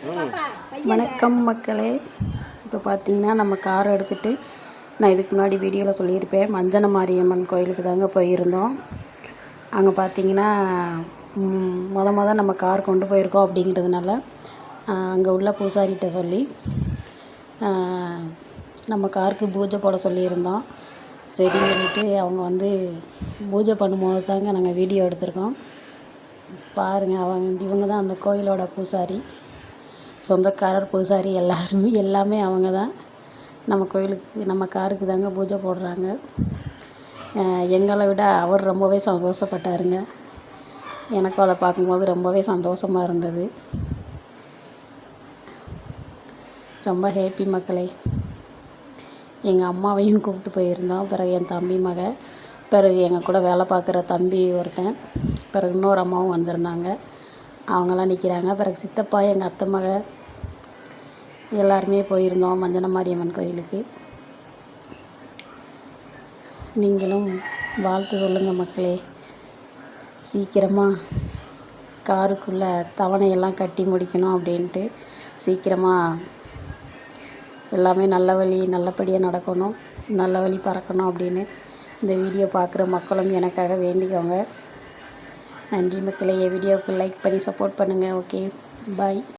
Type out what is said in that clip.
வணக்கம் மக்களே. இப்போ பார்த்தீங்கன்னா நம்ம காரை எடுத்துகிட்டு நான் இதுக்கு முன்னாடி வீடியோவில் சொல்லியிருப்பேன், மஞ்சன மாரியம்மன் கோயிலுக்கு தாங்க போயிருந்தோம். அங்கே பார்த்தீங்கன்னா நம்ம கார் கொண்டு போயிருக்கோம் அப்படிங்கிறதுனால அங்கே உள்ள பூசாரிகிட்ட சொல்லி நம்ம காருக்கு பூஜை போட சொல்லியிருந்தோம். சரின்னு சொல்லிட்டு அவங்க பூஜை பண்ணும்போது தாங்க நாங்கள் வீடியோ எடுத்திருக்கோம். பாருங்கள், இவங்க தான் அந்த கோயிலோட பூசாரி, சொந்தக்காரர், பூசாரி எல்லாமே அவங்க தான். நம்ம கோயிலுக்கு நம்ம காருக்கு தாங்க பூஜை போடுறாங்க. எங்களை விட அவர் ரொம்பவே சந்தோஷப்பட்டாருங்க. எனக்கும் அதை பார்க்கும்போது ரொம்பவே சந்தோஷமாக இருந்தது. ரொம்ப ஹேப்பி மக்களே. எங்கள் அம்மாவையும் கூப்பிட்டு போயிருந்தோம். பிறகு என் தம்பி பிறகு எங்கள் கூட வேலை பார்க்குற தம்பி ஒருத்தன், பிறகு இன்னொரு அம்மாவும் வந்திருந்தாங்க. அவங்களாம் நிற்கிறாங்க. பிறகு சித்தப்பா, எங்கள் அத்தை எல்லாருமே போயிருந்தோம் மஞ்சன மாரியம்மன் கோயிலுக்கு. நீங்களும் வாழ்த்து சொல்லுங்கள் மக்களே. சீக்கிரமாக காருக்குள்ளே தவணையெல்லாம் கட்டி முடிக்கணும் அப்படின்ட்டு, சீக்கிரமாக எல்லாமே நல்லபடியாக நடக்கணும், நல்ல வழி பறக்கணும் அப்படின்னு இந்த வீடியோ பார்க்குற மக்களும் எனக்காக வேண்டிக்கோங்க. நன்றி மக்களே. வீடியோவுக்கு லைக் பண்ணி சப்போர்ட் பண்ணுங்கள். ஓகே, பாய்.